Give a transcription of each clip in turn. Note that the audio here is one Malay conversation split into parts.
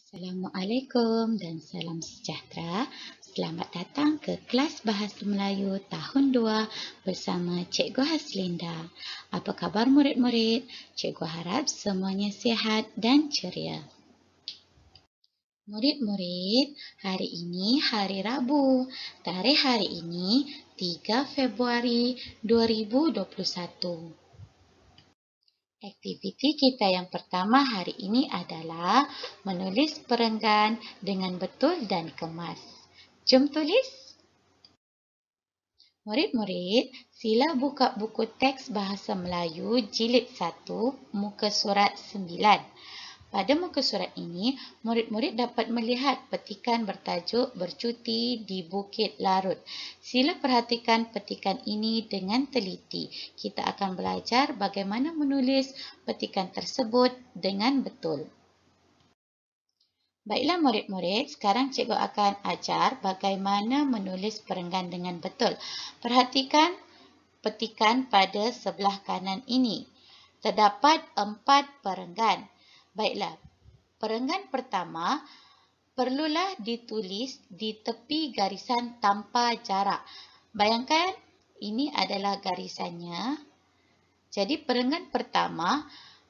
Assalamualaikum dan salam sejahtera. Selamat datang ke kelas Bahasa Melayu tahun 2 bersama Cikgu Haslinda. Apa khabar murid-murid? Cikgu harap semuanya sihat dan ceria. Murid-murid, hari ini hari Rabu. Tarikh hari ini 3 Februari 2021. Aktiviti kita yang pertama hari ini adalah menulis perenggan dengan betul dan kemas. Jom tulis. Murid-murid, sila buka buku teks Bahasa Melayu jilid 1, muka surat 9. Pada muka surat ini, murid-murid dapat melihat petikan bertajuk Bercuti di Bukit Larut. Sila perhatikan petikan ini dengan teliti. Kita akan belajar bagaimana menulis petikan tersebut dengan betul. Baiklah murid-murid, sekarang cikgu akan ajar bagaimana menulis perenggan dengan betul. Perhatikan petikan pada sebelah kanan ini. Terdapat 4 perenggan. Baiklah, perenggan pertama perlulah ditulis di tepi garisan tanpa jarak. Bayangkan, ini adalah garisannya. Jadi perenggan pertama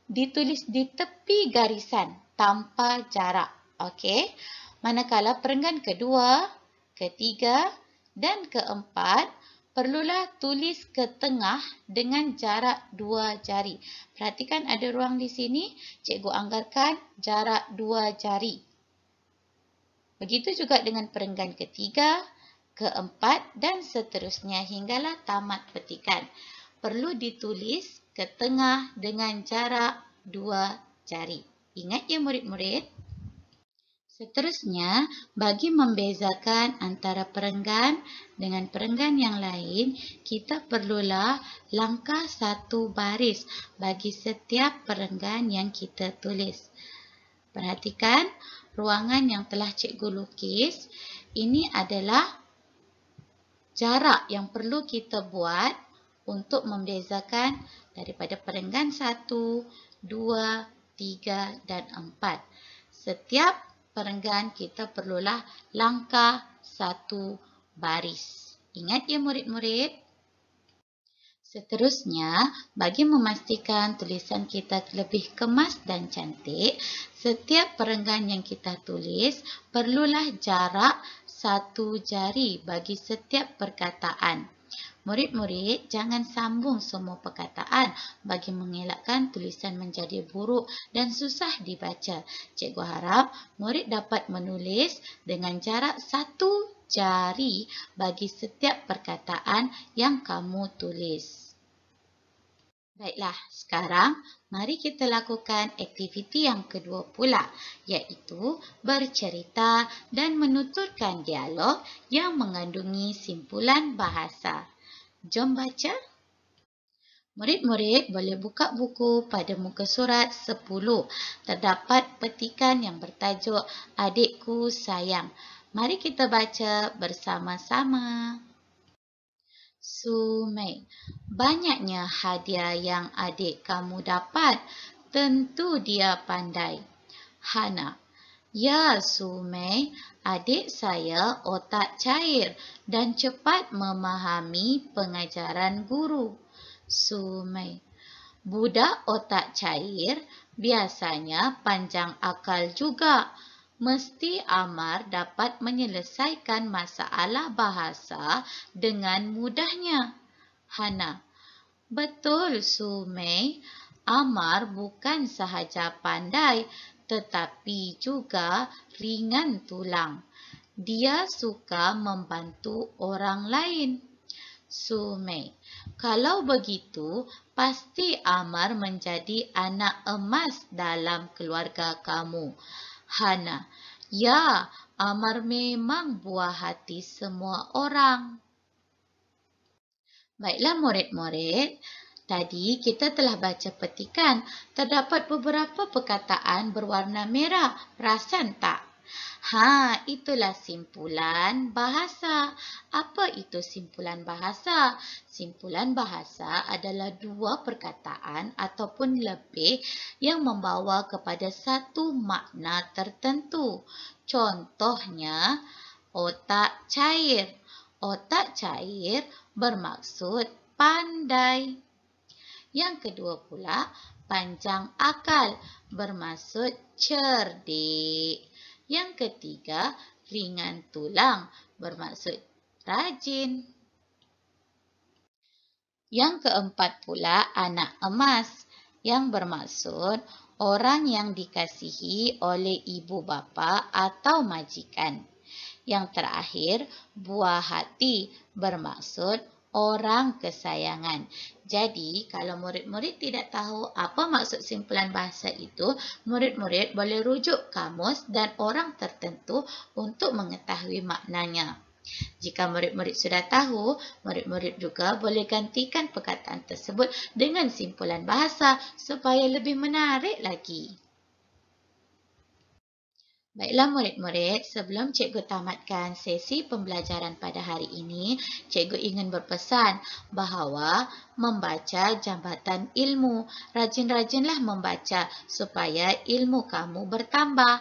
ditulis di tepi garisan tanpa jarak. Okey. Manakala perenggan kedua, ketiga dan keempat perlulah tulis ke tengah dengan jarak 2 jari. Perhatikan ada ruang di sini. Cikgu anggarkan jarak 2 jari. Begitu juga dengan perenggan ketiga, keempat dan seterusnya hinggalah tamat petikan. Perlu ditulis ke tengah dengan jarak 2 jari. Ingat ya murid-murid? Seterusnya, bagi membezakan antara perenggan dengan perenggan yang lain, kita perlulah langkah 1 baris bagi setiap perenggan yang kita tulis. Perhatikan ruangan yang telah cikgu lukis. Ini adalah jarak yang perlu kita buat untuk membezakan daripada perenggan 1, 2, 3 dan 4. Setiap perenggan kita perlulah langkah 1 baris. Ingat ya murid-murid? Seterusnya, bagi memastikan tulisan kita lebih kemas dan cantik, setiap perenggan yang kita tulis perlulah jarak 1 jari bagi setiap perkataan. Murid-murid, jangan sambung semua perkataan bagi mengelakkan tulisan menjadi buruk dan susah dibaca. Cikgu harap murid dapat menulis dengan jarak 1 jari bagi setiap perkataan yang kamu tulis. Baiklah, sekarang mari kita lakukan aktiviti yang kedua pula, iaitu bercerita dan menuturkan dialog yang mengandungi simpulan bahasa. Jom baca. Murid-murid boleh buka buku pada muka surat 10. Terdapat petikan yang bertajuk Adikku Sayang. Mari kita baca bersama-sama. Sumei, banyaknya hadiah yang adik kamu dapat. Tentu dia pandai. Hana, ya Sumei, adik saya otak cair dan cepat memahami pengajaran guru. Sumei, budak otak cair biasanya panjang akal juga. Mesti Amar dapat menyelesaikan masalah bahasa dengan mudahnya. Hana, betul Sumei, Amar bukan sahaja pandai tetapi juga ringan tulang. Dia suka membantu orang lain. Sumei, kalau begitu pasti Amar menjadi anak emas dalam keluarga kamu. Hana, ya, Amar memang buah hati semua orang. Baiklah murid-murid, tadi kita telah baca petikan. Terdapat beberapa perkataan berwarna merah. Perasan tak? Itulah simpulan bahasa. Apa itu simpulan bahasa? Simpulan bahasa adalah dua perkataan ataupun lebih yang membawa kepada satu makna tertentu. Contohnya, otak cair. Otak cair bermaksud pandai. Yang kedua pula, panjang akal bermaksud cerdik. Yang ketiga, ringan tulang bermaksud rajin. Yang keempat pula, anak emas yang bermaksud orang yang dikasihi oleh ibu bapa atau majikan. Yang terakhir, buah hati bermaksud orang kesayangan. Jadi, kalau murid-murid tidak tahu apa maksud simpulan bahasa itu, murid-murid boleh rujuk kamus dan orang tertentu untuk mengetahui maknanya. Jika murid-murid sudah tahu, murid-murid juga boleh gantikan perkataan tersebut dengan simpulan bahasa supaya lebih menarik lagi. Baiklah murid-murid, sebelum cikgu tamatkan sesi pembelajaran pada hari ini, cikgu ingin berpesan bahawa membaca jambatan ilmu. Rajin-rajinlah membaca supaya ilmu kamu bertambah.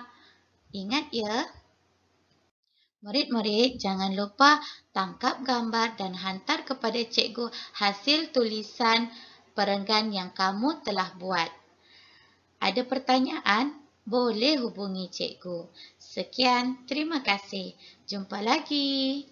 Ingat ya. Murid-murid, jangan lupa tangkap gambar dan hantar kepada cikgu hasil tulisan perenggan yang kamu telah buat. Ada pertanyaan? Boleh hubungi cikgu. Sekian, terima kasih. Jumpa lagi.